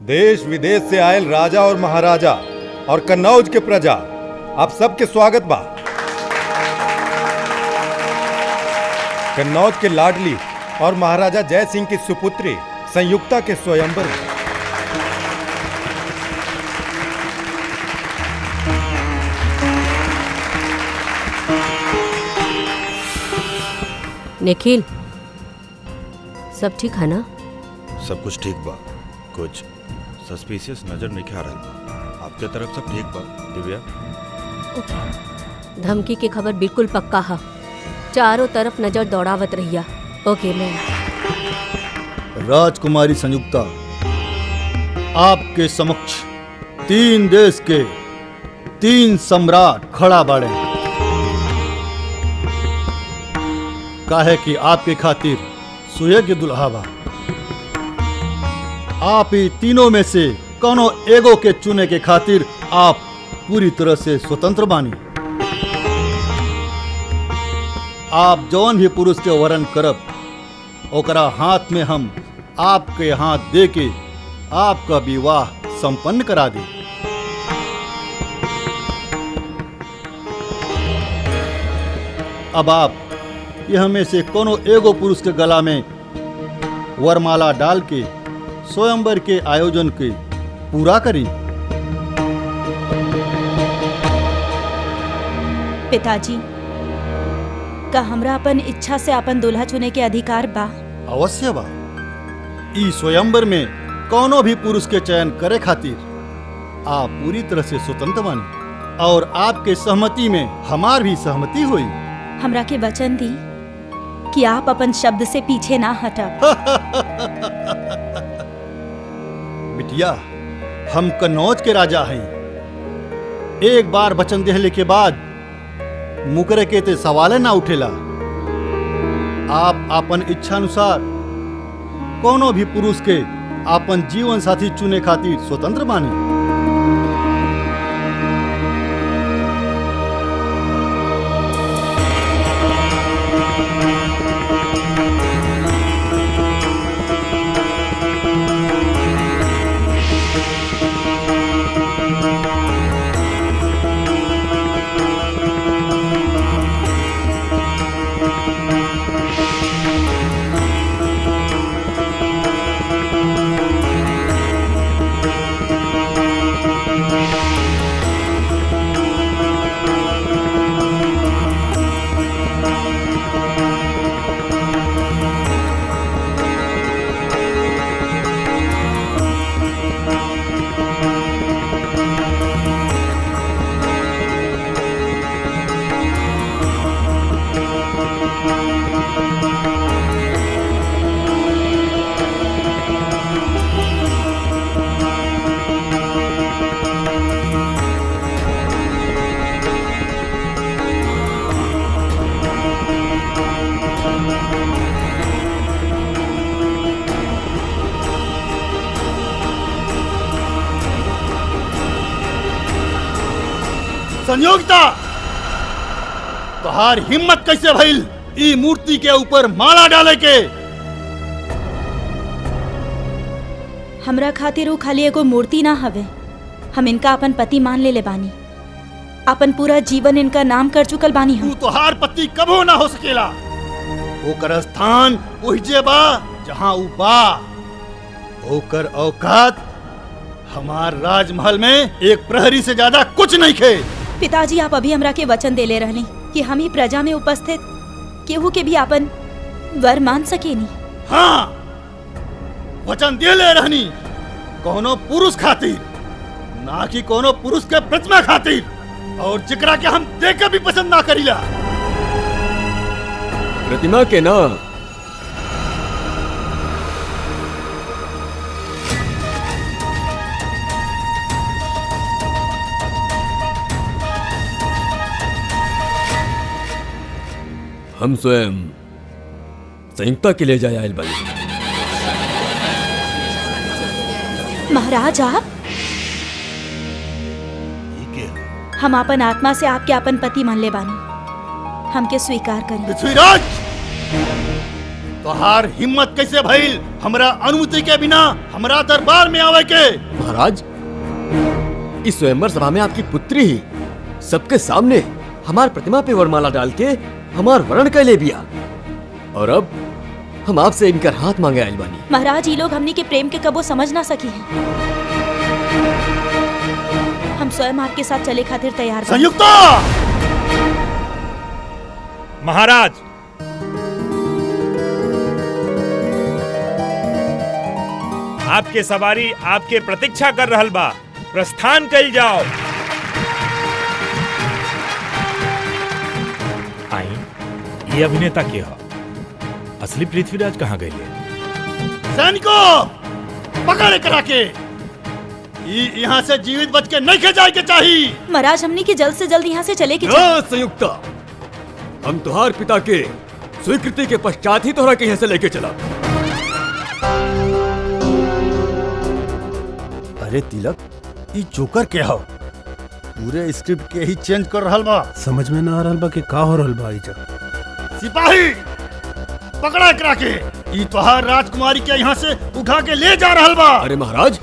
देश विदेश से आयल राजा और महाराजा और कन्नौज के प्रजा, आप सबके स्वागत बा। कन्नौज के लाडली और महाराजा जय सिंह की सुपुत्री संयुक्ता के स्वयंवर में निखिल, सब ठीक है ना? सब कुछ ठीक बा। कुछ सस्पिशियस नजर नहीं आ रहा बा। आपके तरफ सब ठीक बा दिव्या? धमकी की खबर बिल्कुल पक्का है। चारों तरफ नजर दौड़ावत रहिया। ओके मैम। राजकुमारी संयुक्ता, आपके समक्ष 3 देश के 3 सम्राट खड़ा बाड़े। काहे कि आपके खातिर सुयोग्य दुल्हा बा। आप ही तीनों में से कोनो एगो के चुने के खातिर आप पूरी तरह से स्वतंत्र बानी। आप जौन भी पुरुष के वरण करब, ओकरा हाथ में हम आपके हाथ दे के आपका विवाह संपन्न करा दी। अब आप यह में से कोनो एगो पुरुष के गला में वरमाला डाल के स्वयंवर के आयोजन के पूरा करी। पिताजी, का हमरा अपन इच्छा से अपन दूल्हा चुने के अधिकार बा? अवश्य बा। ई स्वयंवर में कोनो भी पुरुष के चयन करे खातिर आप पूरी तरह से स्वतंत्र बानी और आपके सहमति में हमार भी सहमति हुई। हमरा के वचन दी कि आप अपन शब्द से पीछे ना हटब। बिटिया, हम कन्नौज के राजा हैं। एक बार वचन देहले के बाद मुकरे के ते सवाले ना उठेला। आप अपन इच्छा अनुसार कोनो भी पुरुष के अपन जीवन साथी चुने खातिर स्वतंत्र बानी। संयोगिता, तोहार हिम्मत कैसे भइल ई मूर्ति के ऊपर माला डाले के? हमरा खातिर वो खाली एगो मूर्ति ना हवे। हम इनका अपन पति मान ले बानी। अपन पूरा जीवन इनका नाम कर चुकल बानी हम। तू तोहार पति कबो ना हो सकेला। ओकर स्थान ओहिजे बा जहां ऊ बा। ओकर औकात हमार राजमहल में एक प्रहरी से ज्यादा कुछ नहीं खे। पिताजी, आप अभी हमरा के वचन देले रहनी कि हम ही प्रजा में उपस्थित केहू के भी अपन वर मान सकेनी। हाँ, वचन देले रहनी, कोनो पुरुष खातिर, ना कि कोनो पुरुष के प्रतिमा खातिर, और जिकरा के हम देख के भी पसंद ना करीला। प्रतिमा के ना, हम स्वयं संयुक्ता के ले जाए आयल बानी। महाराज, आप? हम अपन आत्मा से आपके अपन पति मान ले बानी। हमके स्वीकार करिए। पृथ्वीराज, तोहार हिम्मत कैसे भइल हमरा अनुमति के बिना हमरा दरबार में आवे के? महाराज, इस स्वयंवर सभा में आपकी पुत्री ही सबके सामने हमार प्रतिमा पे वरमाला डाल के हमार वरण कैले बिया, और अब हम आपसे इनकर हाथ मांगे आइल बानी। महाराज, ये लोग हमनी के प्रेम के कबो समझ ना सकी हैं। हम स्वयं आपके साथ चले खातिर तैयार बानी। संयुक्ता! महाराज, आपके सवारी आपके प्रतीक्षा कर रहल बा, प्रस्थान कइल जाओ। आई, ये अभिनेता के ह? असली पृथ्वीराज कहाँ गए? सैनिकों, पकड़ करा के यहाँ से जीवित बच के नहीं जाए के चाहिए। महाराज, हमनी के जल्द से जल्द यहाँ से चले के हाँ, संयुक्ता, हम तुहार पिता के स्वीकृति के पश्चात ही तोहरा के यहाँ से लेके चला। अरे तिलक, ये जोकर के हो? पूरे स्क्रिप्ट के ही चेंज कर रहल बा। समझ में ना आ रहल बा कि का हो रहल बा इजा। सिपाही, पकड़ा करा के ई तोहार राजकुमारी के यहाँ से उठा के ले जा रहल बा। अरे महाराज,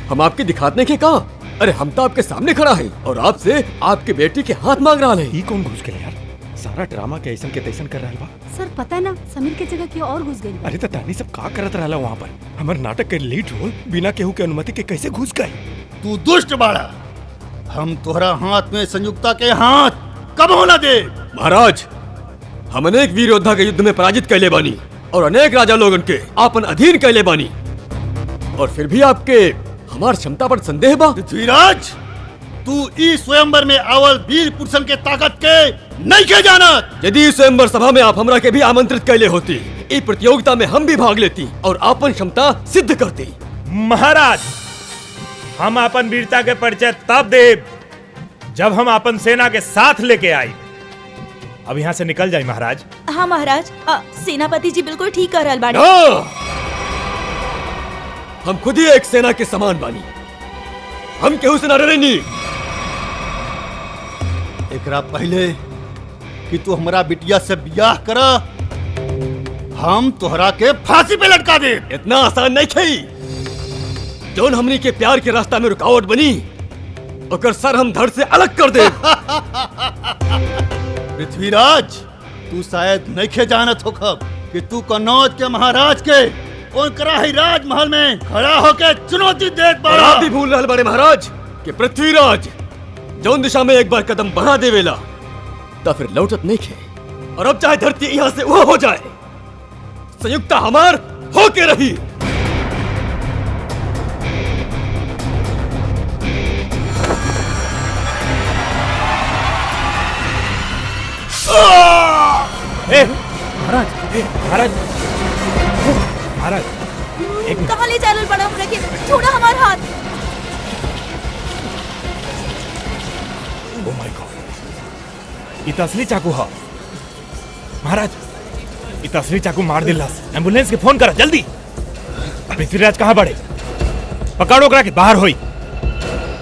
हम आपके दिखाने के कहा? अरे हम तो आपके सामने खड़ा है और आपसे आपके बेटी के हाथ मांग रहा है। ई कौन घुस गए यार? सारा ड्रामा के ऐसन के तैसन कर रहल बा। सर पता ना, समीर के जगह क्यों और घुस गई। अरे तो तानी सब का करत रहला वहाँ पर? हमार नाटक के लीड रोल बिना केहू के अनुमति के कैसे घुस गए? तू दुष्ट बाड़ा। हम तोहरा हाथ में संयुक्ता के हाथ कब होना दे। महाराज, हम अनेक वीर योद्धा के युद्ध में पराजित कैले बानी और अनेक राजा लोगन के आपन अधीन कैले बानी, और फिर भी आपके हमार क्षमता पर संदेह बा। पृथ्वीराज, तू इस स्वयंवर में आवल वीर पुरुषन के ताकत के नहीं के जानत। यदि इस स्वयंवर सभा में आप हमरा के भी आमंत्रित कैले होती, इस प्रतियोगिता में हम भी भाग लेती और आपन क्षमता सिद्ध करती। महाराज, हम अपन वीरता के परिचय तब देव जब हम अपन सेना के साथ लेके आए। अब यहाँ से निकल जाए महाराज। हाँ महाराज, सेनापति जी बिल्कुल ठीक कर रहल बानी। हम खुद ही एक सेना के समान बानी, हम केहू से ना डरेनी। एकरा पहले कि तू हमारा बिटिया से ब्याह करा, हम तोहरा के फांसी पे लटका दे। इतना आसान नहीं खई। जोन हमनी के प्यार के रास्ता में रुकावट बनी, ओकर सर हम धड़ से अलग कर दे। पृथ्वीराज, तू शायद नहीं जानत होखब कि तू कन्नौज के महाराज के ओकरा ही राजमहल में खड़ा होके चुनौती देत और आप भी बाड़ा। भूल रहल बारे महाराज कि पृथ्वीराज जौन दिशा में एक बार कदम बढ़ा देवेला तब फिर लौटत नहीं खे, और अब चाहे धरती यहाँ से वो हो जाए, संयुक्ता हमार होके रही। महाराज, महाराज, महाराज, एक मिनट। कहाँ ले जा रहल बड़ा हमरा के? छोड़ा हमार हाथ। ओ माय गॉड, ये तो असली चाकू है। महाराज, ये तो असली चाकू मार दिलास। एम्बुलेंस के फोन करा जल्दी। पृथ्वीराज कहाँ बड़े? पकड़ो करा के बाहर होई।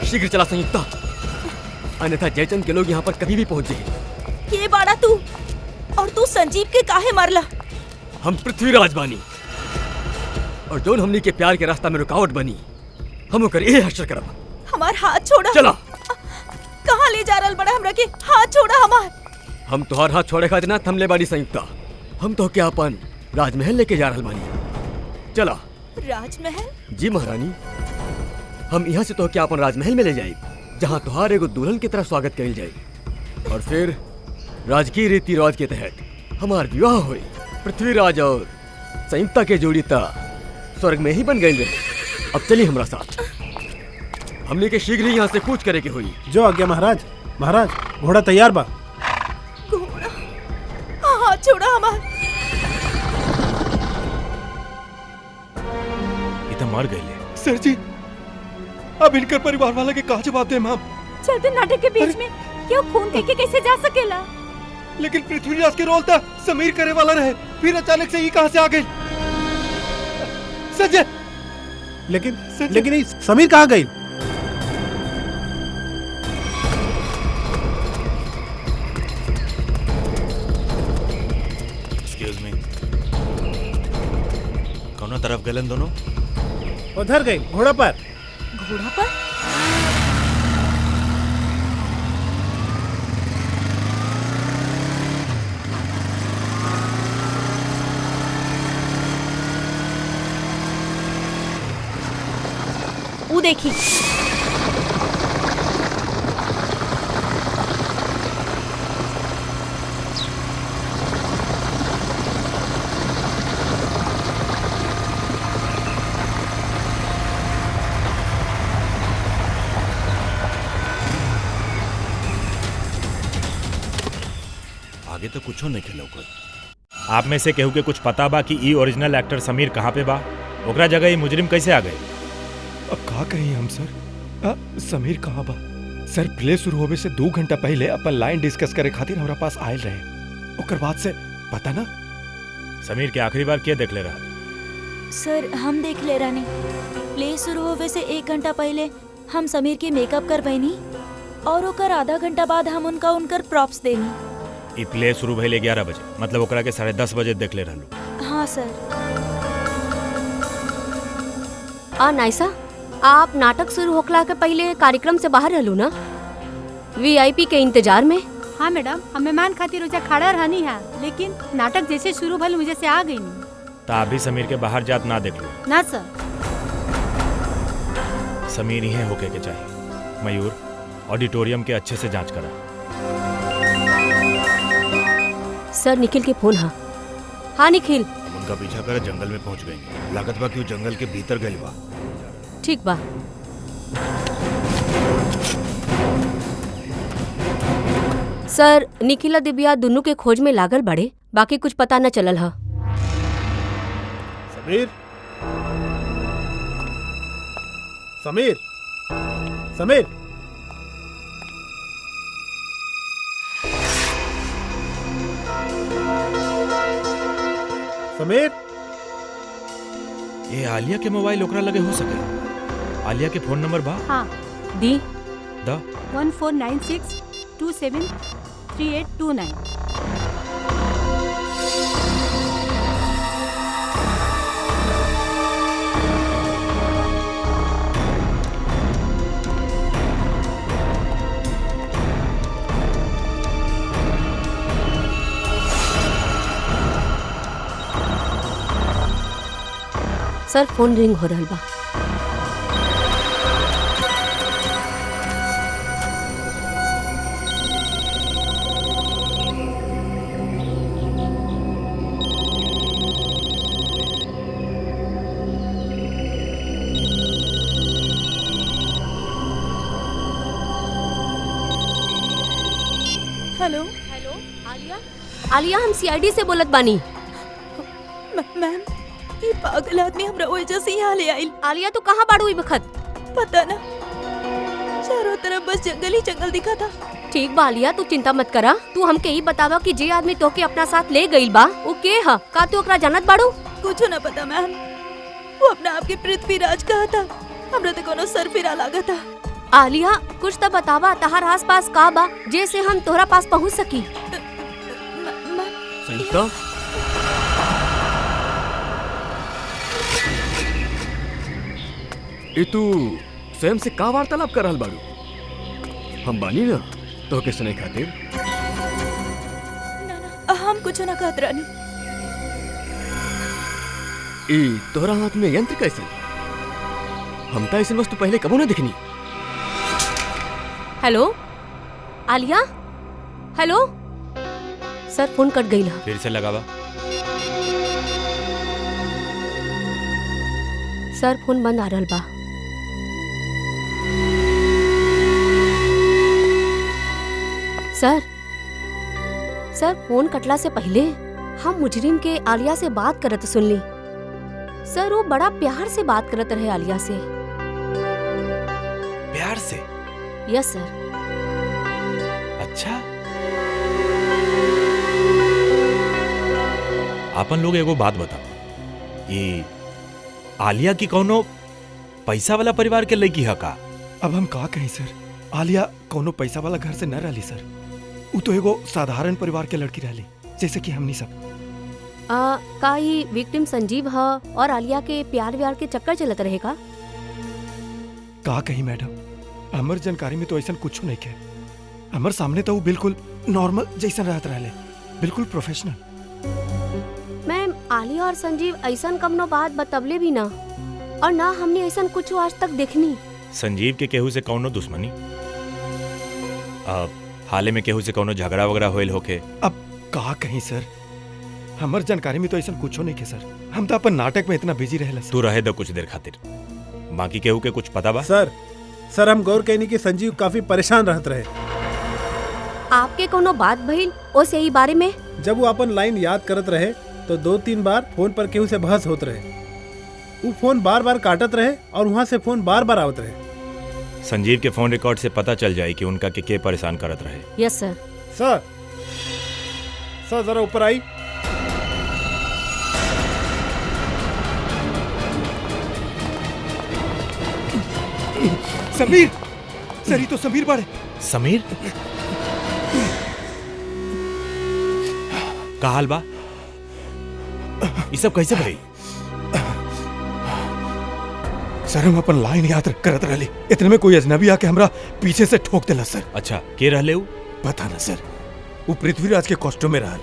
शीघ्र चला संयुक्ता, अन्यथा जयचंद के लोग यहाँ पर कभी भी पहुंच जाए। के बाड़ा तू? और तू संजीव के काहे मारला? हम पृथ्वीराज बानी, और जोन हमनी के प्यार के रास्ता में रुकावट बनी, हम ओकर ए हश्र करब। हमार हाथ छोड़ा। चला। कहाँ ले जा रहल बड़ा हमरा के? हाथ छोड़ा हमार। हम तुहार हाथ छोड़े खातिर ना थमले बानी संयुक्ता, हम तो क्या अपन राजमहल लेके जा रहल बानी। चला। राजमहल? जी महारानी, हम यहाँ से तो क्या अपन राजमहल में ले जाए, जहाँ तुहार एगो दुल्हन की तरह स्वागत करी जाए, और फिर राजकीय रीति रिवाज के तहत हमार विवाह हुई। पृथ्वीराज और संयुक्ता के जोड़ी ता स्वर्ग में ही बन गई रहे। अब चलिए हमरा साथ, हमने के शीघ्र ही यहाँ से कूच करे के हुई। जो आज्ञा महाराज। महाराज, घोड़ा तैयार बा। घोड़ा? हाथ छोड़ा हमार। ये तो मर गए। सर जी, अब इनकर परिवार वाला के कहा जवाब दे हम? चलते नाटक के बीच में क्यों खून के कैसे जा सकेला? लेकिन पृथ्वीराज के रोल था समीर करे वाला रहे, फिर अचानक से ये कहां से आ गई? संजय, लेकिन ये समीर कहाँ गई? Excuse me. कौन तरफ गलन दोनों? उधर गई घोड़ा पर। घोड़ा पर? वो देखी। आगे तो कुछ नहीं खेलो कोई। आप में से केहू के कुछ पता बा कि ई ओरिजिनल एक्टर समीर कहाँ पे बा? ओकरा जगह ये मुजरिम कैसे आ गए? अब का कही हम सर? समीर कहाँ बा? सर प्ले शुरू होवे से 2 घंटा पहले अपन लाइन डिस्कस करे खातिर हमरा पास आयल रहे। ओकर बाद से पता ना। समीर के आखिरी बार क्या देख ले रहा? सर हम देख ले रानी, प्ले शुरू होवे से 1 घंटा पहले हम समीर के मेकअप करवैनी और ओकर आधा घंटा बाद हम उनकर प्रॉप्स देनी। ई प्ले शुरू भइले 11 बजे, मतलब ओकरा के 10:30 बजे देख ले रहलू। हाँ सर। नाइसा, आप नाटक शुरू होखला के पहले कार्यक्रम से बाहर रहलू ना, वीआईपी के इंतजार में? हाँ मैडम, हम मेहमान खातिर उजा खड़ा रहनी है, लेकिन नाटक जैसे शुरू भल मुझे से आ गई नहीं। तो आप भी समीर के बाहर जात ना देख लो। ना सर। समीर ही होके के चाहिए। मयूर, ऑडिटोरियम के अच्छे से जांच करा। सर निखिल के फोन। हाँ निखिल। उनका पीछा कर जंगल में पहुंच गए। लागत बा कि जंगल के भीतर गइल बा। ठीक बा। सर निखिल और दिव्या दोनों के खोज में लागल बड़े, बाकी कुछ पता न चलल हा। समीर, समीर, समीर, समीर। ये आलिया के मोबाइल ओकरा लगे हो सके। आलिया के फोन नंबर बा? हाँ दी। 1496273829। सर फोन रिंग हो रहल बा। हेलो। हेलो आलिया। आलिया, हम सीआईडी से बोलत बानी। मैम, ये पागल आदमी हमरा वजह से यहाँ ले आइल। आलिया तू कहाँ बाड़ू ई बखत? पता ना, चारों तरफ बस जंगल ही जंगल दिखा था। ठीक बा आलिया, तू चिंता मत करा। तू हमके ही बतावा कि जे आदमी तोके अपना साथ ले गइल बा वो के हा? का तू ओकरा जानत बाड़ू? कुछ ना पता मैम, वो अपना आपके पृथ्वीराज कहा था। हमरा तो कोनो सर फिरा लागा था। आलिया कुछ तो बतावा, तहार आस पास का बा जैसे हम तोहरा पास पहुँच सकी। संयुक्ता, ये तू स्वयं से का वार्तालाप कर रहल बाड़ू? हम बानी ना तो के सुने खातिर। ना, हम कुछ ना कहत रानी। ई तोहरा हाथ में यंत्र कैसे? हम तो ऐसी वस्तु पहले कबो ना दिखनी। हेलो आलिया। हेलो सर, फोन कट गई। फिर से लगावा। सर फोन बंद आ रहल बा। सर फोन कटला से पहले हम मुजरिम के आलिया से बात करत सुनली। सर वो बड़ा प्यार से बात करत रहे आलिया से। प्यार से? यस सर। अच्छा, आपन लोग एगो बात बताओ, ये आलिया की कौनो पैसा वाला परिवार के लड़की है का? अब हम का कहीं सर? आलिया कोनो पैसा वाला घर से न रहली सर। वो तो एगो साधारण परिवार के लड़की रहली, जैसे कि हमनी सब। का ही विक्टिम संजीव ह और आलिया के प्यार व्यार के चक्कर चलत रहेगा? का कही मैडम, हमर जानकारी में तो ऐसा कुछ नहीं के। हमर सामने तो वो बिल्कुल नॉर्मल जैसा रहत रहले, बिल्कुल प्रोफेशनल। मैम, आलिया और संजीव ऐसा कमनो बात बतवले भी ना, और ना हमने ऐसा कुछ आज तक देखनी। संजीव के केहू से कौनो दुश्मनी, हाले में केहू से कौनो झगड़ा वगड़ा होइल होके? अब का कहीं सर, हमर जानकारी में तो ऐसा कुछ नहीं के सर। हम तो अपन नाटक में इतना बिजी रहेला सर। तू रहे दो कुछ देर खातिर, बाकी केहू के कुछ पता बा? सर हम गौर कहनी कि संजीव काफी परेशान रहत रहे। आपके कोनो बात भइल ओसे यही बारे में? जब वो अपन लाइन याद करत रहे तो 2-3 बार फोन पर केहू से बहस होत रहे। वो फोन बार बार काटत रहे और वहाँ से फोन बार बार आवत रहे। संजीव के फोन रिकॉर्ड से पता चल जाए कि उनका के परेशान करत रहे। यस सर। सर जरा ऊपर आई। समीर, सर ही तो समीर बाड़े। समीर? का हाल बा? ये सब कैसे भाई? सर हम अपन लाइन याद करत रहली, इतने में कोई अजनबी आके हमरा पीछे से ठोक देला सर। अच्छा, के रहले उ? पता ना सर, वो पृथ्वीराज के कॉस्ट्यूम में रहल।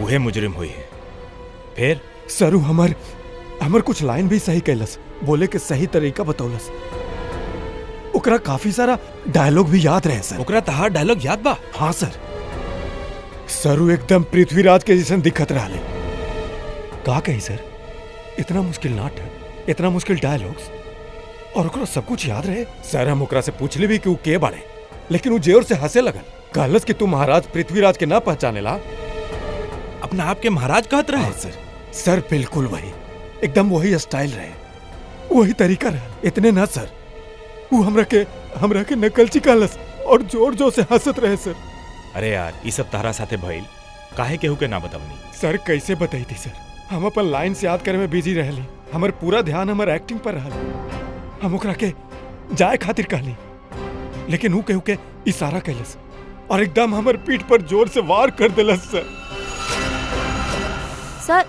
उहे मुजरिम हुई है। फिर? सर वो हमर कुछ लाइन भी सही कैलस, बोले के सही तरीका बतौलस। ओकरा काफी सारा डायलॉग भी याद रहे सर। ओकरा तहार डायलॉग याद बा? हाँ सर। सर वो एकदम पृथ्वीराज के जैसन दिखत रहले। का कही सर, इतना मुश्किल नाटक, इतना मुश्किल डायलॉग्स, और ओकरा सब कुछ याद रहे। सर हम ओकरा से पूछले भी कि वो के बाड़े, लेकिन वो जोर से हंसे लगल। कहलस कि तू महाराज पृथ्वीराज के ना पहचानेला। अपना आप के महाराज कहत रहे? सर बिल्कुल वही, एकदम वही स्टाइल रहे, वही तरीका रहे। इतने ना सर, वो हमरा के नकलची कहलस और जोर जोर से हंसत रहे सर। अरे यार, ये सब तारा साथे भइल, काहे केहू के ना बतावनी? सर कैसे बताई थी सर, हम अपन लाइन से याद करे में बिजी रहली। हमर पूरा ध्यान हमर एक्टिंग पर रहल। हम ओकरा के जाए खातिर कहली, लेकिन वो केहू के इशारा कैलस और एकदम हमर पीठ पर जोर से वार कर देलस सर।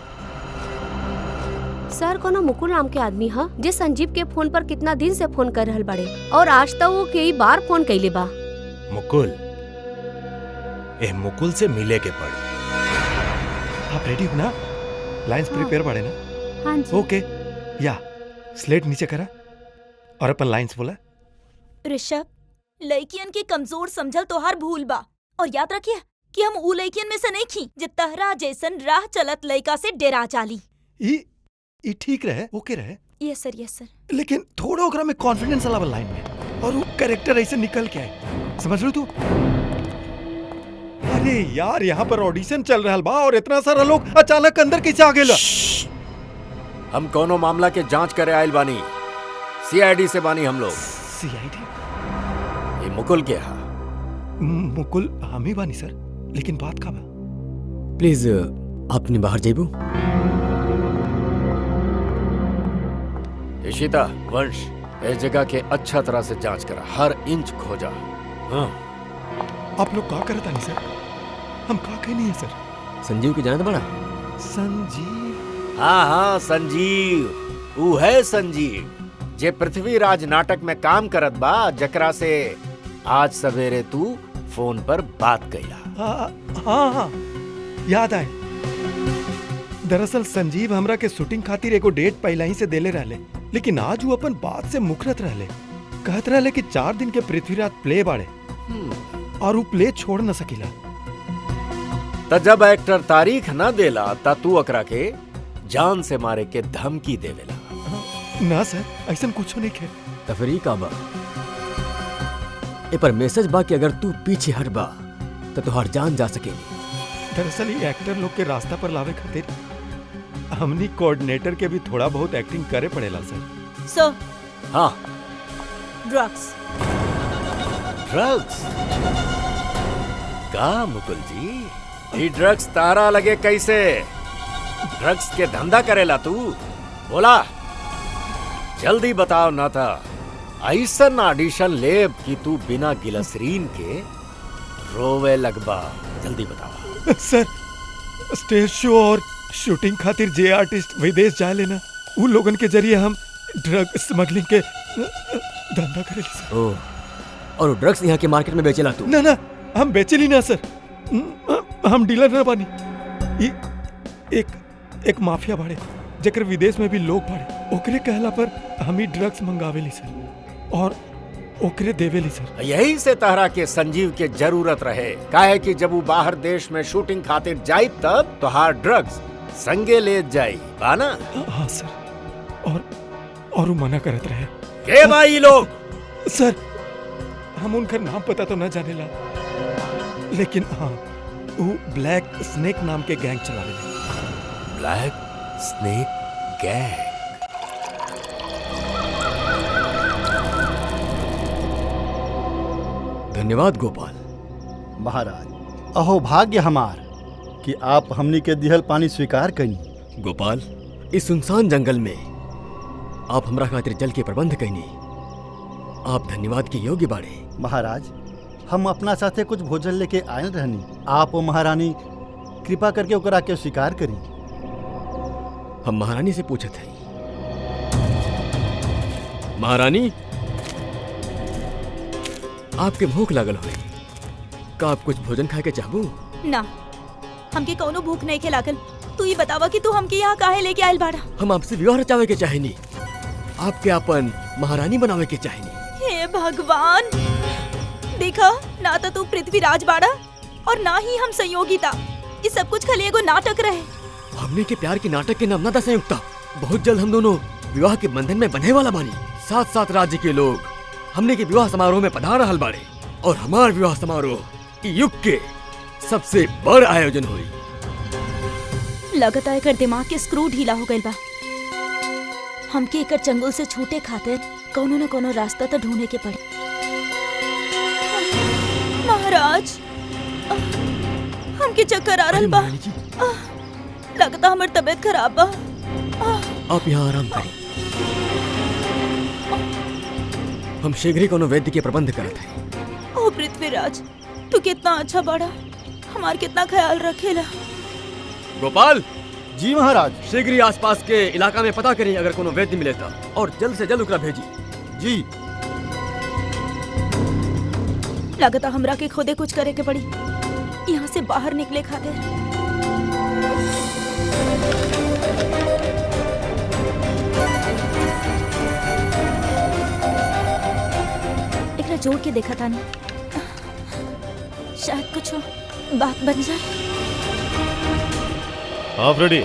सर कोनो मुकुल नाम के आदमी हा जे संजीव के फोन पर कितना दिन से फोन कर रहल बाड़े, और आज तक वो कई बार फोन कैले बा। मुकुल? ए मुकुल से मिले के पड़ी। आप रेडी हो ना? लाइंस प्रिपेयर बाड़े ना? हाँ जी। ओके, या स्लेट नीचे करा और अपन लाइंस बोला। ऋषभ, लड़कियन के कमजोर समझल तोहार भूल बा, और याद रखिए कि हम ऊ लड़कियन में से नहीं खी जे तहरा जैसन राह चलत लड़का से डेरा चाली। ई ठीक रहे, ओके रहे। यस सर, यस सर। लेकिन थोड़ा ओकरा में कॉन्फिडेंस अलावा लाइन में, और वो कैरेक्टर ऐसे निकल के आए, समझ लो तू? अरे यार, यहाँ पर ऑडिशन चल रहा बा और इतना सारा लोग अचानक अंदर कैसे आ गेला? हम कोनो मामला के जांच करे आइल बानी, सीआईडी से बानी हम लोग। सीआईडी? ये मुकुल के हा? मुकुल हम ही बानी सर, लेकिन बात का बा? प्लीज आपने बाहर जाइबो। इशिता, वंश, इस जगह के अच्छा तरह से जांच करा, हर इंच खोजा। हाँ। आप लोग का करता नहीं सर? हम का कहीं नहीं है सर। संजीव की जानत बड़ा? संजीव? हाँ, संजीव, वो है संजीव जे पृथ्वीराज नाटक में काम करत बा, जकरा से आज सवेरे तू फोन पर बात कइला। हाँ, याद आए। दरअसल संजीव हमरा के शूटिंग खातिर एगो डेट पहला ही से देले रहले, लेकिन आज वो अपन बात से मुकरत रहले। कहत रहले कि 4 दिन के पृथ्वीराज प्ले बाड़े और वो प्ले छोड़ न सकीला। त जब एक्टर तारीख न देला ता तू अकरा के जान से मारे के धमकी देवेला। ना सर, ऐसा कुछ नहीं है। तफरी का बा ए पर मैसेज बा कि अगर तू पीछे हट बा तो तुहार जान जा सकेगी। दरअसल ये एक्टर लोग के रास्ता पर लावे खातिर हमनी कोऑर्डिनेटर के भी थोड़ा बहुत एक्टिंग करे पड़ेला सर। सर। हाँ। ड्रग्स। ड्रग्स? का मुकुल जी, ये ड्रग्स तारा लगे कैसे? ड्रग्स के धंधा करेला तू? बोला, जल्दी बताओ ना था ऐसन ऑडिशन लेब कि तू बिना गिलसरीन के रोवे लगबा। जल्दी बताओ। सर स्टेज शो और शूटिंग खातिर जे आर्टिस्ट विदेश जाए लेना उ लोगन के जरिए हम ड्रग स्मगलिंग के धंधा करेली सर। ओह, और ड्रग्स यहाँ के मार्केट में बेचेला तू? ना हम बेचेली ना सर, हम डीलर ना बानी। एक माफिया बाड़े जेकर विदेश में भी लोग बाड़े, ओकरे कहला पर हम ही ड्रग्स मंगावेली सर और ओकरे देवेली सर। यही से तहरा के संजीव के जरूरत रहे, काहे कि जब वो बाहर देश में शूटिंग खातिर जाई तब तोहार ड्रग्स संगे ले जाई बाना। हाँ सर, और वो मना करत रहे। के भाई लोग? सर हम उनका नाम पता तो न जानेला, लेकिन हाँ वो ब्लैक स्नेक नाम के गैंग चलावेले। Black snake gang? धन्यवाद गोपाल। महाराज अहो भाग्य हमार कि आप हमनी के दिहल पानी स्वीकार कनी। गोपाल, इस सुनसान जंगल में आप हमरा खातिर जल के प्रबंध कईनी, आप धन्यवाद के योग्य बाड़े। महाराज हम अपना साथे कुछ भोजन लेके आयल रहनी, आप ओ महारानी कृपा करके ओकरा के स्वीकार करी। हम महारानी से पूछत हई। महारानी, आपके भूख लागल होई, का आप कुछ भोजन खाए के चाहबू? ना, हमके कौनो भूख नहीं के लागल। तू ये बतावा कि तू हमके यहाँ काहे लेके आयल बाड़ा? हम आपसे विवाह रचावे के चाहेनी, आपके अपन महारानी बनावे के चाहेनी। हे भगवान, देखा ना तो तू पृथ्वीराज बाड़ा और ना ही हम संयोगी था। ये सब कुछ खाली एगो नाटक रहे। हमने के प्यार के नाटक के नाम ना था संयुक्ता। बहुत जल्द हम दोनों विवाह के बंधन में बंधे वाला बानी। साथ साथ राज्य के लोग हमने के विवाह समारोह में पधार रहल बाड़े और हमार विवाह समारोह ई युग के सबसे बड़ आयोजन हुई। लगता है कर दिमाग के स्क्रू ढीला हो गइल बा। हमके एकर चंगुल से छूटे खातिर कोनो न कोनो रास्ता तो ढूंढे के पड़े। महाराज, हमके चक्कर आ रहल बा। लगता हमर तबीयत खराब बा। आप यहाँ आराम करें, हम शीघ्र ही कोनो वैद्य के प्रबंध करत हैं। ओ पृथ्वीराज, तू कितना अच्छा बड़ा, हमार कितना ख्याल रखेला। गोपाल जी महाराज। शीघ्र ही आसपास के इलाका में पता करें अगर कोनो वैद्य मिले तो, और जल्द से जल्द ओकरा भेजी। जी। लगता हमरा के खुदे कुछ करे के पड़ी यहाँ से बाहर निकले खातिर। एकरा जोड़ के देखा था नहीं, शायद कुछ बात बन जाए। हाँ फ्रेडी,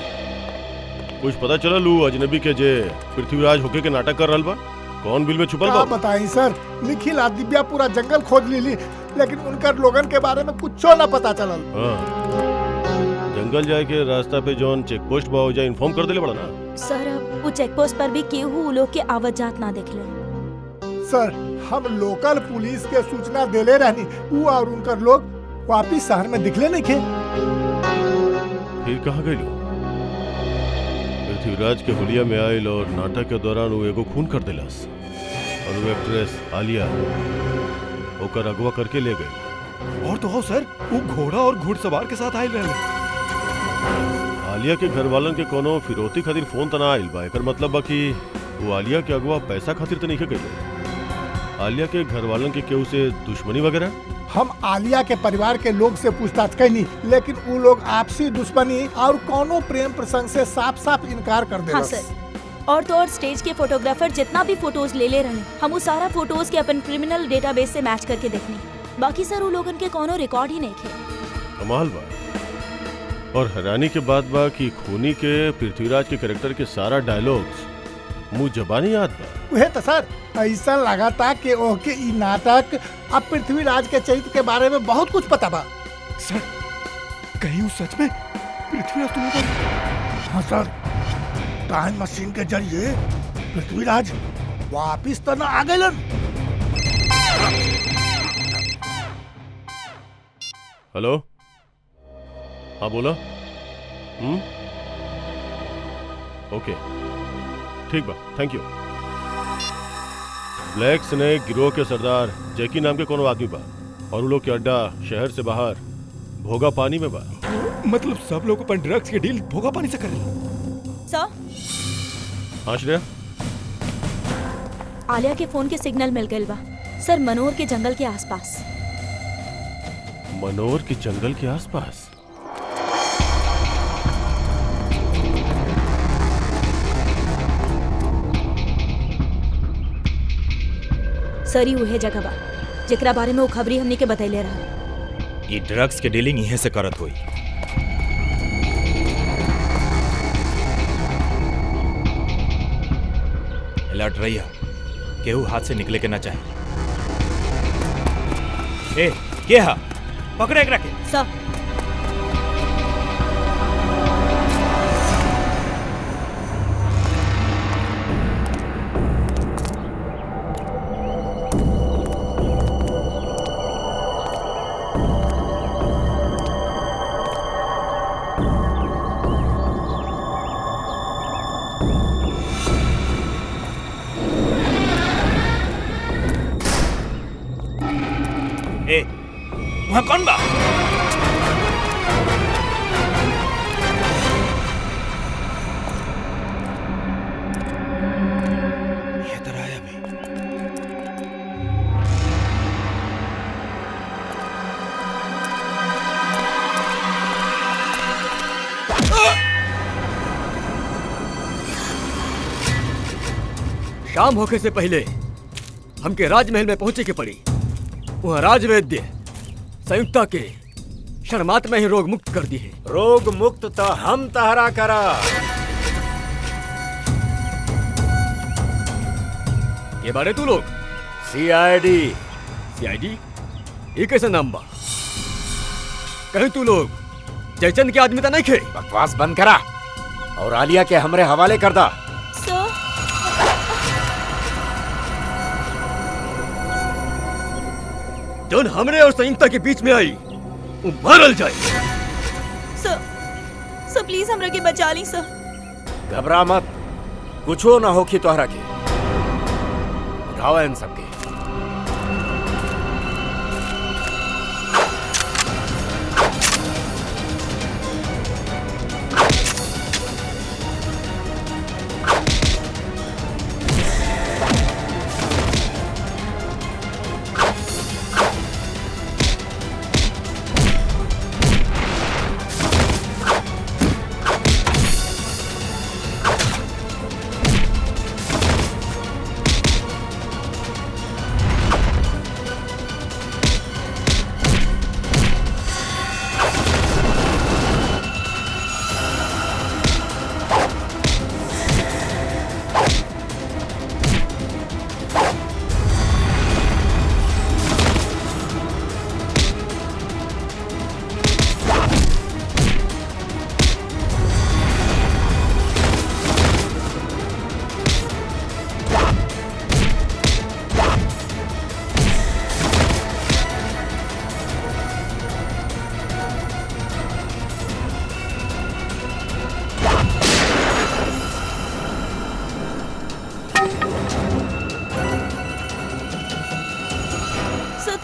कुछ पता चला लू अजनबी के जे पृथ्वीराज होके के नाटक कर रहल बा? कौन बिल में छुपल बा? बताई सर, निखिल आ दिव्या पूरा जंगल खोज लीली, लेकिन उनकर लोगन के बारे में कुछो न पता चलल। जंगल जाए के रास्ता पे जौन चेक पोस्ट बा जा इन्फॉर्म कर देले बड़ा ना? सर वो चेक पोस्ट पर भी केहू लोग के आवत जात ना देखले। सर हम लोकल पुलिस के सूचना देले रहनी, वो और उनकर लोग वापिस शहर में दिखले नहीं थे। फिर कहाँ गए लोग? पृथ्वीराज के हुलिया में आयल और नाटक के दौरान वो एगो खून कर दिलास और वो एक्ट्रेस आलिया ओकर अगवा करके ले गए। और तो हो सर, वो घोड़ा और घुड़सवार के साथ आयल रहे। आलिया के घर वालन के कोनो फिरौती खातिर फोन तना आयल बा, एकर मतलब बा कि वो आलिया के अगवा पैसा खातिर तो नहीं के गए। आलिया के घर वालन के केहू से दुश्मनी वगैरह? हम आलिया के परिवार के लोग से पूछताछ कैनी, लेकिन वो लोग आपसी दुश्मनी और कोनो प्रेम प्रसंग से साफ साफ इनकार कर देलस। हाँ सर, और तो और स्टेज के फोटोग्राफर जितना भी फोटोज ले रहे, हम वो सारा फोटोज के अपन क्रिमिनल डेटाबेस से मैच करके देखनी। बाकी सर वो लोगन के कोनो रिकॉर्ड ही नहीं थे। कमाल बा। और हैरानी के बात बा कि खूनी के पृथ्वीराज के कैरेक्टर के सारा डायलॉग्स मुंह जबानी याद बा। वह तो सर ऐसा लगा था कि ओके ई नाटक अब पृथ्वीराज के चरित्र के बारे में बहुत कुछ पता बा। सर कहीं वो सच में पृथ्वीराज तुम्हें? हाँ सर, टाइम मशीन के जरिए पृथ्वीराज वापिस तो न आ गए। हेलो, हाँ बोला। ओके ठीक बा, थैंक यू। ब्लैक स्नेक गिरोह के सरदार जैकी नाम के कोनो आदमी बा और उन लोग के अड्डा शहर से बाहर भोगा पानी में बा। मतलब सब लोग अपन ड्रग्स के डील भोगा पानी से करेला। सर, हाँ श्रेया, आलिया के फोन के सिग्नल मिल गइल बा सर, मनोर के जंगल के आसपास। मनोर के जंगल के आसपास? सर ही उहे जगह बा जेकरा बारे में वो खबरी हमनी के बतैले रहा। ये ड्रग्स के डीलिंग यहीं से करत हुई। अलर्ट रहिया, केहू हाथ से निकले के ना चाहे। ए, के हा? पकड़े एकरा के। सर, ए, वहां कौन बा? ये तरह आया भी। शाम होके से पहले हमके राजमहल में पहुंचे के पड़ी। वहाँ राजवैद्य संयुक्ता के शर्मात में ही रोग मुक्त कर दी है। रोग मुक्त तो हम तहरा करा। ये बारे तू लोग सीआईडी। सीआईडी? ये कैसा नाम बा? कहीं तू लोग जयचंद के आदमी तो नहीं खे? बकवास बंद करा और आलिया के हमरे हवाले कर दा। जौन हमरे और संयुक्ता के बीच में आई वो मारल जाए। सर प्लीज हमरा के बचा ली सर। घबरा मत, कुछो ना होखी तोहरा के। उठाओ इन सबके।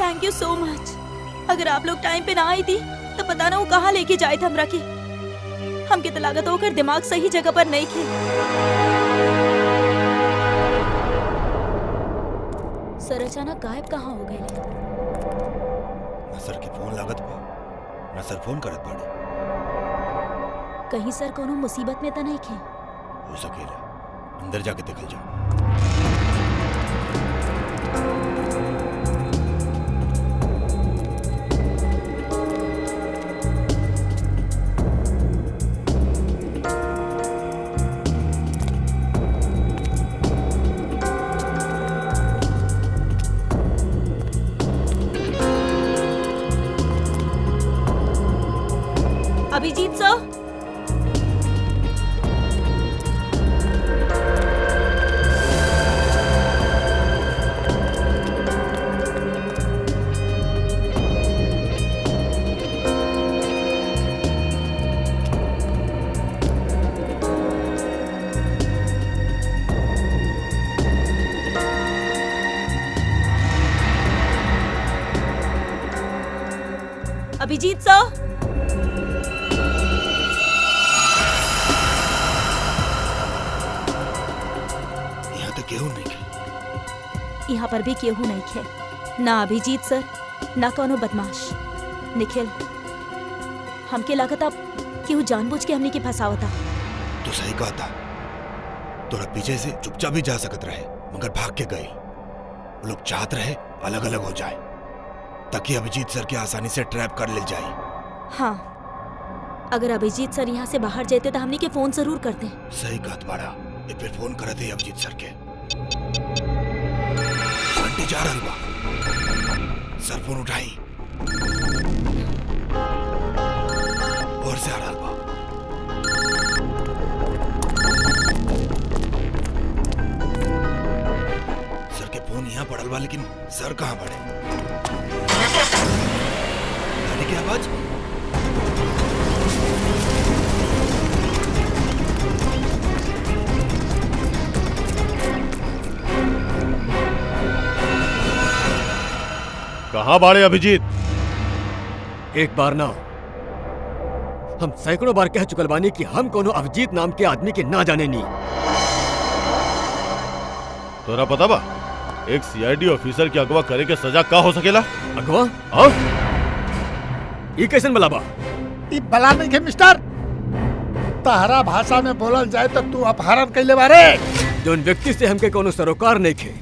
Thank you so much. अगर आप लोग टाइम पे ना आई थी तो पता ना वो कहाँ लेके जाए थे हमरा के। हमके तो लागत होकर दिमाग सही जगह पर नहीं थे। सर अचानक गायब कहाँ हो गए? न सर के फोन लागत बा, न सर फोन करत बाड़े। कहीं सर कोनो मुसीबत में तो नहीं थे? हो सकेला, अंदर जाके देखल जाओ। अभिजीत सर, अभिजीत सर, यहाँ पर भी केहू नहीं खे, ना अभिजीत सर ना कोनो बदमाश। निखिल, हमके लागत आप केहू जानबूझ के हमने के फंसावता। तू सही कहा था, तोरा पीछे से चुपचाप भी जा सकत रहे मगर भाग के गई। वो लोग चाहत रहे अलग अलग हो जाए ताकि अभिजीत सर के आसानी से ट्रैप कर ले जाए। हाँ, अगर अभिजीत सर यहाँ से बाहर जाते तो हमने के फोन जरूर करते। सही कहत बाड़ा, एक फिर फोन करते ही अभिजीत सर के। आंटी जा रही बा, सर फोन उठाई और से आ रहा बा। सर के फोन यहाँ पड़ल बा लेकिन सर कहाँ पड़े? गाड़ी की आवाज? कहाँ बाड़े अभिजीत? एक बार ना, हम सैकड़ों बार कह चुकल बानी कि हम कोनो अभिजीत नाम के आदमी के ना जाने नी। तोरा पता बा एक सीआईडी ऑफिसर की अगवा करे के सजा का हो सकेला? अगवा? हाँ? ये कैसन बला बा? ई बला नहीं के मिस्टर, तहरा भाषा में बोलल जाए तो तू अपहरण कैले बारे। जोन व्यक्ति से हमके कोनो सरोकार नहीं खे,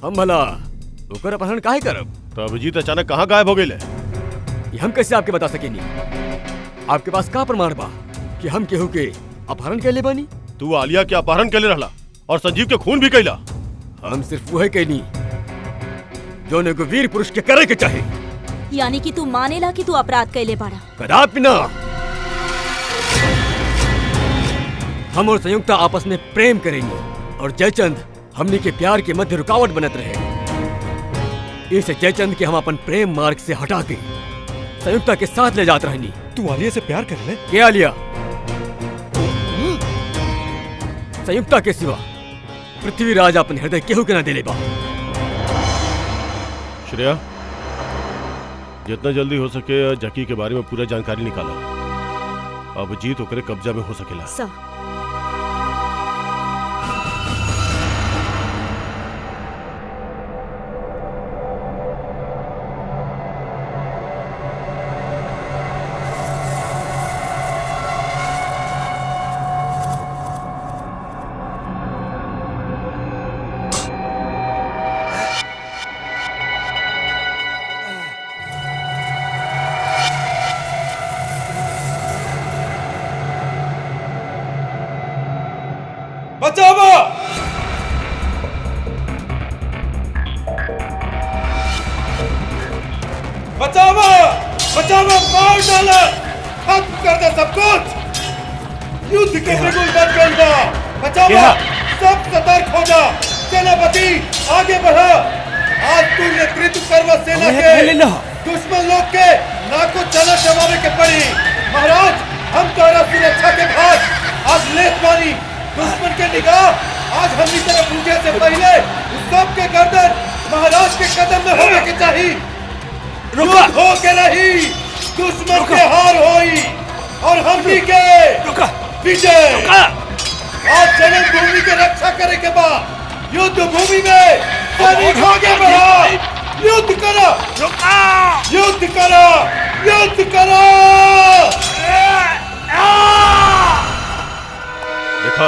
हम भला ओकर अपहरण काहे करब? तो अभिजीत अचानक कहाँ गायब हो गए? हम कैसे आपके बता सकेनी? आपके पास का प्रमाण बा कि हम केहू के अपहरण कैले बानी? तू आलिया के अपहरण कैले रहला और संजीव के खून भी कैला। हम सिर्फ वही कैनी जो एगो वीर पुरुष के करे के चाहे। यानी कि तू मानेला कि तू अपराध कैले बाड़ा? कदापि ना। हम और संयुक्ता आपस में प्रेम करेंगे और जयचंद हमनी के प्यार के मध्य रुकावट बनत रहे। इस जयचंद के हम अपन प्रेम मार्ग से हटा के संयुक्ता के साथ ले जात रहनी। तू आलिया से प्यार कर ले? क्या आलिया? संयुक्ता के सिवा पृथ्वीराज अपने हृदय केहू के ना दिले बा। श्रेया, जितना जल्दी हो सके जकी के बारे में पूरा जानकारी निकाला। अभिजीत ओकरे कब्जा में हो सकेला। सर, बचाओ! बचाओ! बचाओ! मार डाला! खत्म कर दे सब कुछ! युद्ध के बिगुल बन गई बा! बचाओ! सब सतर्क हो जा! सेनापति आगे बढ़ा! आज तू नेतृत्व करवा सेना के दुश्मन लोग के नाको चला जमाने के पड़ी। महाराज, हम तुम्हारा सुरक्षा के भाग आज लेत मानी। दुश्मन के निगाह आज हमनी तरफ पूछे से पहले उस सब के गर्दन महाराज के कदम में होने के चाहिए। रुका हो के नहीं, दुश्मन के हार होई और हमनी के विजय। आज जन्मभूमि के रक्षा करे के बाद युद्ध भूमि में सैनिक आगे बढ़ा। युद्ध करो, युद्ध करो, युद्ध करो। देखा,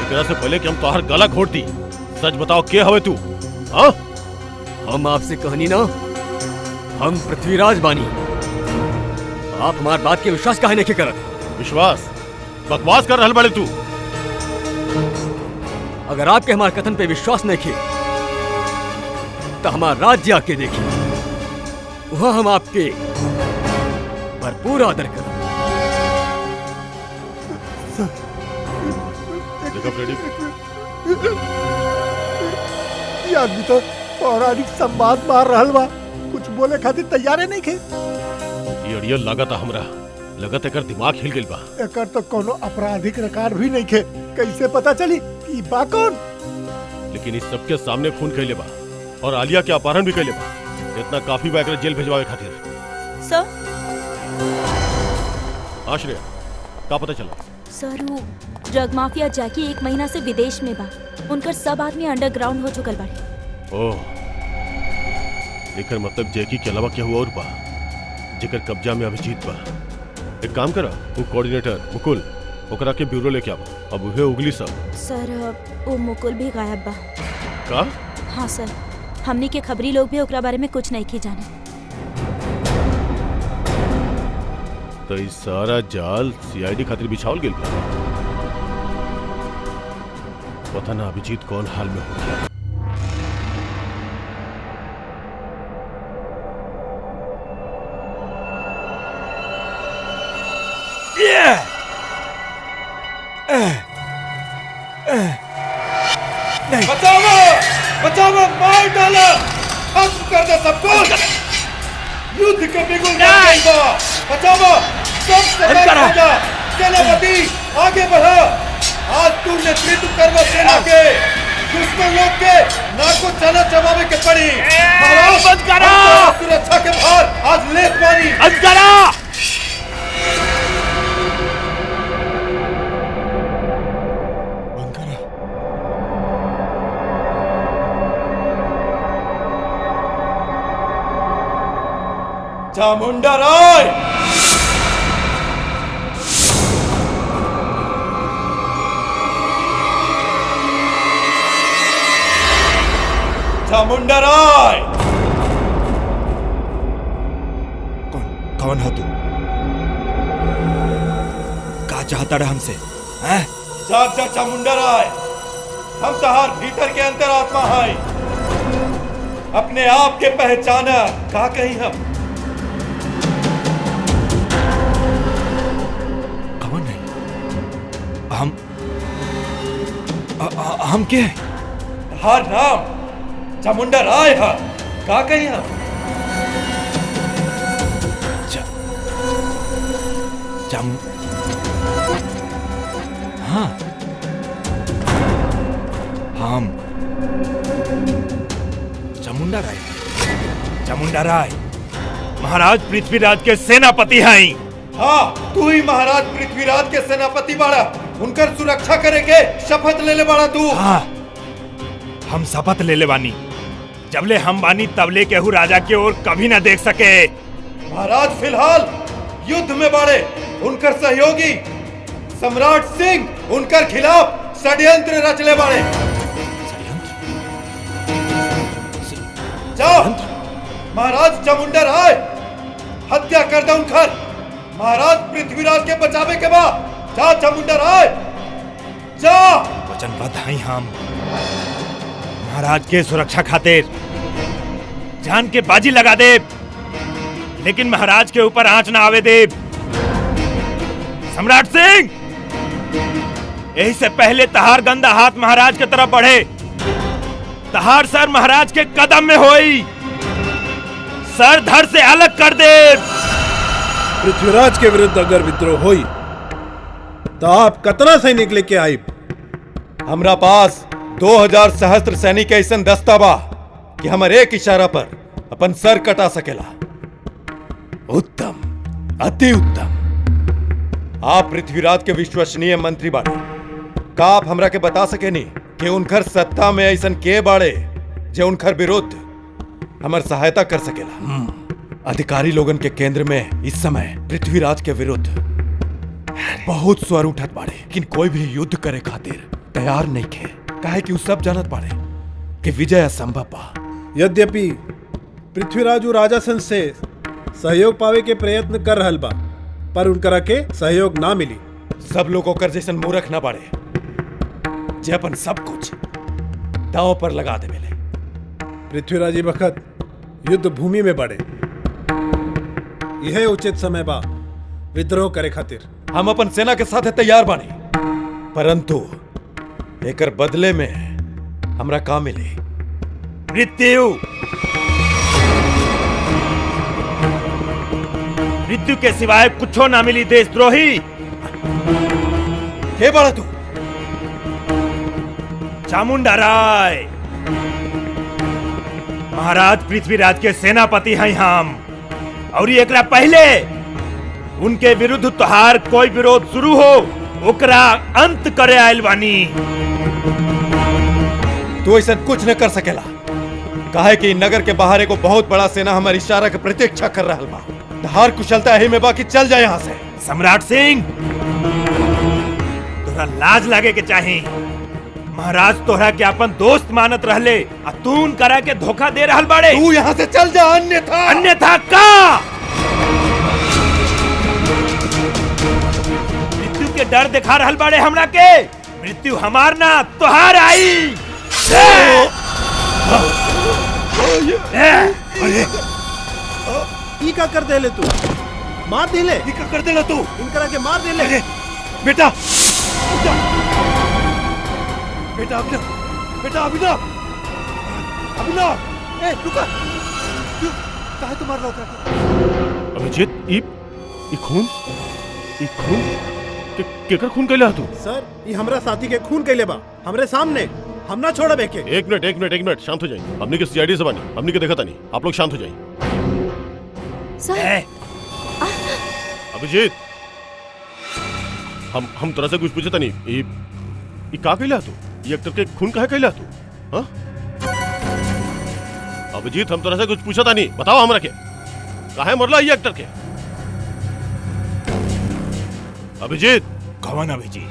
एकरा से पहले कि हम तोहर गला घोट दी, सच बताओ के हवे तू? हाँ? हम आपसे कहनी ना, हम पृथ्वीराज बानी। आप हमार बात के विश्वास काहे नहीं करत? विश्वास? बकवास कर रहल बाड़े तू। अगर आपके हमारे कथन पे विश्वास नहीं किए तो हमारा राज्य आके देखिए, वहां हम आपके भरपूर आदर करें। ये आदमी तो पौराणिक संवाद मार रहल बा, कुछ बोले खातिर तैयारे नहीं खे। ये अड़ियल लागत हमरा, लगत एकर दिमाग हिल गइल बा। एकर तो कोनो आपराधिक रिकॉर्ड भी नहीं खे, कैसे पता चली कि बा कौन? लेकिन इस सबके सामने खून कैले बा और आलिया के अपहरण भी कैले बा। इतना काफी बा एकरा जेल भेजवावे खातिर। सर, आश्रय, का पता चला? सर वो ड्रग माफिया जैकी 1 महीना से विदेश में बा। उनकर सब आदमी अंडरग्राउंड हो चुकल बाड़े। ओह, एकर मतलब जैकी के अलावा क्या हुआ और बा जेकर कब्जा में अभिजीत बा। एक काम करा, वो कोऑर्डिनेटर मुकुल ओकरा के ब्यूरो लेके आवा। अब उहे उगली सब। सर वो मुकुल भी गायब बा। का? हाँ सर, हमनी के खबरी लोग भी ओकरा बारे में कुछ नहीं की जाने। तो इस सारा जाल सीआईडी खातिर बिछावल गेल बा। पता ना अभिजीत कौन हाल में होगा। बचाओ, बचाओ, मार डालो, खत्म कर दो सब कुछ। युद्ध के बिगुल बचाओ, सबसे पहले सेनापति आगे बढ़ो। आज तू नेतृत्व करवा सेना के, दुश्मन लोग के नाक को चना चबावे के पड़ी। बंद करो, सुरक्षा के भार आज लेत बानी। बंद करो। चामुंडा राय, चामुंडा राय। कौन हो तू? का चाहता रहा हमसे? हैं? जाग जा चामुंडा राय, हम तहार भीतर के अंतरात्मा है। अपने आप के पहचाना का कहीं हम के? हर नाम चामुंडा राय है, का कहीं हम? हाँ, हम चामुंडा राय, चामुंडा राय महाराज पृथ्वीराज के सेनापति हैं। हाँ, तू ही महाराज पृथ्वीराज के सेनापति बाड़ा। उनकर सुरक्षा करेके शपथ ले ले बाड़ा तू। हाँ, हम शपथ ले ले बानी। जबले हम बानी तबले केहू राजा की ओर कभी ना देख सके। महाराज फिलहाल युद्ध में बाड़े। उनकर सहयोगी सम्राट सिंह उनकर खिलाफ षड्यंत्र रच ले बाड़े। जाओ, महाराज चामुंडा राय हत्या कर दो उनकर। महाराज पृथ्वीराज के बचावे के बाद जा चामुंडा राय, जा। वचनबद्ध हैं हम महाराज के सुरक्षा खातिर जान के बाजी लगा दे, लेकिन महाराज के ऊपर आंच ना आवे दे। सम्राट सिंह, यही से पहले तहार गंदा हाथ महाराज की तरफ बढ़े, तहार सर महाराज के कदम में होई। सर धड़ से अलग कर दे। पृथ्वीराज के विरुद्ध अगर विद्रोह होई तो आप कतना सैनिक लेके आई? हमरा पास 2000 सहस्त्र सैनिक ऐसा दस्ता बा कि हमर एक इशारा पर अपन सर कटा सकेला। उत्तम, अति उत्तम। आप पृथ्वीराज के विश्वसनीय मंत्री बाड़े। का आप हमरा के बता सकेनी कि उनकर सत्ता में ऐसा के बाड़े जो उनकर विरुद्ध हमर सहायता कर सकेला? अधिकारी लोगन के केंद्र में इस समय पृथ्वीराज के विरुद्ध बहुत स्वर उठत बाड़े, लेकिन कोई भी युद्ध करे खातिर तैयार नहीं थे। काहे कि सब जानत बाड़े कि विजय असंभव बा। यद्यपि पृथ्वीराज राजासन से सहयोग पावे के प्रयत्न कर रहल बा, पर उनकरा के सहयोग ना मिली। सब लोग ओकर जैसन मूर्ख ना बाड़े जे अपन सब कुछ दांव पर लगा देवेले। पृथ्वीराज वक्त युद्ध भूमि में बढ़े, यह उचित समय बा विद्रोह करे खातिर। हम अपन सेना के साथ तैयार बानी, परंतु एकर बदले में हमरा का मिले? मृत्यु। मृत्यु के सिवाय कुछो ना मिली देशद्रोही। के बाड़ा तू? चामुंडा राय, महाराज पृथ्वीराज के सेनापति हैं हम, और एकरा पहले उनके विरुद्ध तोहार कोई विरोध शुरू हो ओकरा अंत करे आयल बानी। तू ऐसा कुछ न कर सकेला। काहे कि नगर के बाहर एगो बहुत बड़ा सेना हमारी इशारा के प्रतीक्षा कर रहा बा। तहार कुशलता यही में बाकी चल जाए यहाँ से। सम्राट सिंह, तोरा लाज लागे के चाही। महाराज तोहरा के अपन दोस्त मानत रहले आ तू करा के धोखा दे रहल बाड़े। तू यहाँ से चल जा, अन्यथा का मृत्यु के डर दिखा रहल बाड़े हमरा के। मृत्यु हमार ना तोहार आई। अरे ई का कर देले तू? मार देले? ई का कर देला तू? इनकरा के मार देले? बेटा बेटा अभिनव, बेटा अभिनव, अभिनव, ए रुका, क्यों काहे तू मार रहा होता? अभिजीत, ई खून केकर खून कैले तू? सर, ई हमरा साथी के खून कैले बा, हमरे सामने। हम ना छोड़ब एके। एक मिनट, शांत हो जाइए। हमने के सीआईडी से बानी, हमने के देखा नहीं। आप लोग शांत हो जाइए। सर, अभिजीत, हम तरह से कुछ पूछे था नहीं। ई का कैला तू? ये एक्टर के खून काहे कैला तू? हाँ? अभिजीत, हम तरह से कुछ पूछा था नहीं। बताओ हमरा के काहे मरला ये एक्टर के? अभिजीत। कौन अभिजीत?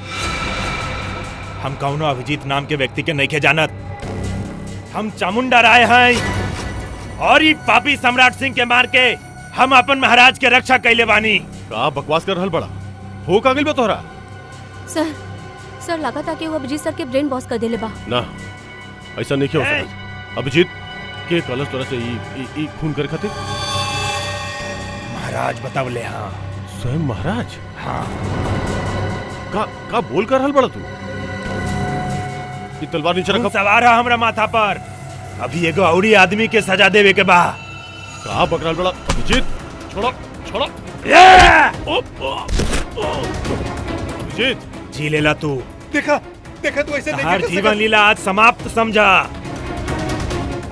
हम कौनो अभिजीत नाम के व्यक्ति के नहीं के जानत। हम चामुंडा राय हैं और ये पापी सम्राट सिंह के मार के हम अपन महाराज के रक्षा कैले बानी। का बकवास कर रहल बड़ा? हो का गइल बा तोहरा? सर लगा था कि वो अभिजीत सर के ब्रेन वॉश कर देले बा। ना, ऐसा नहीं हो सकता। अभिजीत के कलश तोरा से ई खून कर खातिर? महाराज बतावले। हाँ, स्वयं महाराज? हाँ। का बोल कर रहल बड़ा तू? तलवार नीचे रखा। सवार है हमरा माथा पर। अभी एगो औरी आदमी के सजा देवे के बा। का बकराल बड़ा? अभिजीत, छोड़ो। अभिजीत, जी लेला तू। देखा तू ऐसे नहीं कर जीवन लीला आज समाप्त समझा।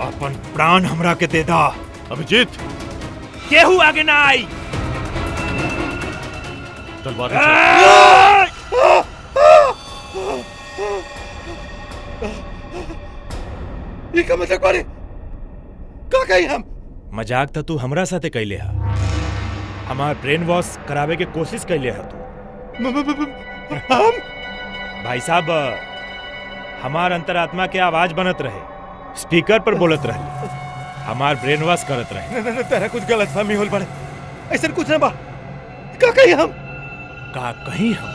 अपन प्राण हमरा के दे दा। अभिजीत, केहू आगे ना आई। तलवार ये का मतलब बारे? का कही हम? मजाक तो तू हमरा साथे कैले हा। हमार ब्रेन वॉश करावे के कोशिश कैले हा तू। हम? भाई साहब, हमार अंतरात्मा के आवाज बनत रहे, स्पीकर पर बोलत रहे, हमार ब्रेन वॉश करत रहे। न, तेरा कुछ गलतफहमी होल बड़े। ऐसा कुछ ना बा। का कही हम? का कहीं हम?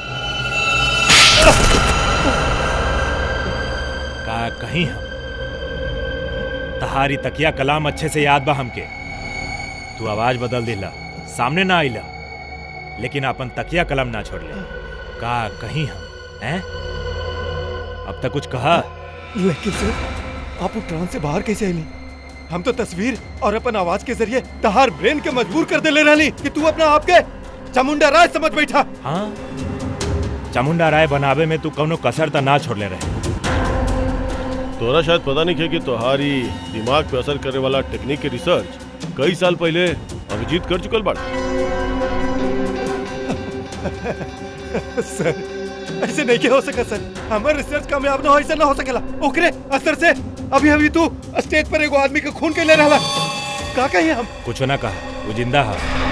का कहीं हम? तहारी तकिया कलाम अच्छे से याद बा हमके। तू आवाज बदल दिला, सामने ना आइला, लेकिन अपन तकिया कलम ना छोड़ ले। का कहीं हम हैं? अब तक कुछ कहा? लेकिन सर, आप ट्रांस से बाहर कैसे आइली? हम तो तस्वीर और अपन आवाज के जरिए तहार ब्रेन के मजबूर कर दे ले रहली कि तू अपना आप के चामुंडा राय समझ बैठा। हाँ, चामुंडा राय बनावे में तू कौनो कसर तो ना छोड़ ले रहे। तोरा शायद पता नहीं है कि तुम्हारी दिमाग पे असर करने वाला टेक्निक के रिसर्च कई साल पहले अभिजीत कर चुकल बाड़। सर, ऐसे नहीं के हो सका सर। हमारे रिसर्च कामयाब ना हो, ऐसा ना हो सकेला। ओकरे असर से अभी तू स्टेज पर एगो आदमी के खून के ले रहला। का कही हम? कुछ ना कहा, वो जिंदा है।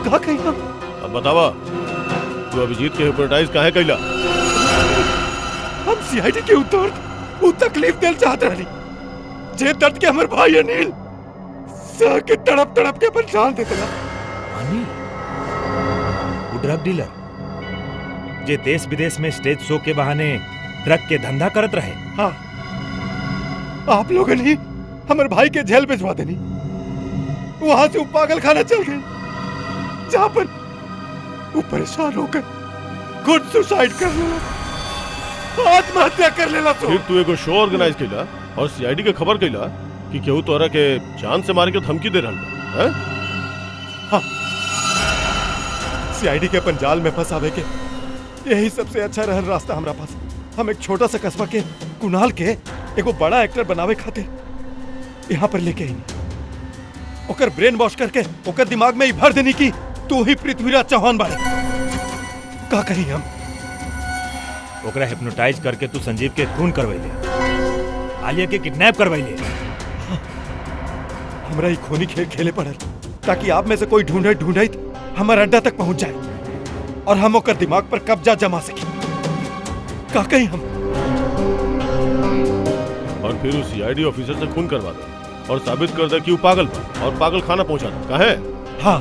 का कही हम? अब बतावा, तू अभिजीत के हिप्नोटाइज काहे कैला? हम सीआईडी के वो तकलीफ दिल चाहत रहनी। जे दर्द के हमर भाई अनिल सह के तड़प के अपन जान देते ना। अनिल, वो ड्रग डीलर जे देश विदेश में स्टेज शो के बहाने ड्रग के धंधा करत रहे। हाँ, आप लोगों ने हमर भाई के जेल भिजवा देनी। वहां से वो पागल खाना चल गई, जहां पर वो परेशान होकर खुद सुसाइड कर लेला, आत्महत्या कर लेला। तो फिर तू एगो शो ऑर्गेनाइज कैला और सीआईडी के खबर कैला कि केहू तोरा के जान से मारे के धमकी दे रहल बा, हैं? हाँ, सीआईडी के अपन जाल में फंसावे के यही सबसे अच्छा रहल रास्ता हमरा पास। हम एक छोटा सा कस्बा के कुणाल के एगो बड़ा एक्टर बनावे खातिर यहाँ पर लेके आई, ओकर ब्रेन वॉश करके ओकर दिमाग में ही भर देनी की तू ही पृथ्वीराज चौहान बाड़े। का कहीं हम? ओकरा हिप्नोटाइज करके तू संजीव के खून करवैले, आलिया के किडनैप करवैले। हमरा ही खूनी खेल खेले पड़ल ताकि आप में से कोई ढूंढे हमारा अड्डा तक पहुंच जाए और हम ओकर दिमाग पर कब्जा जमा सके। का कहीं हम? और फिर उस सीआईडी ऑफिसर से खून करवा दे और साबित कर दे कि वो पागल बा और पागल खाना पहुंचा दे। कहे? हाँ,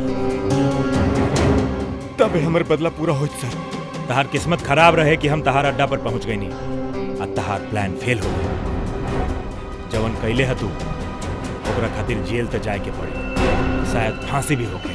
तबे हमारे बदला पूरा होइत सर। तहार किस्मत खराब रहे कि हम तहार अड्डा पर पहुंच गई नहीं। अब तहार प्लान फेल हो गया। जवन कैले है तू ओकरा खातिर जेल तक जाए के पड़े, शायद फांसी भी हो गई।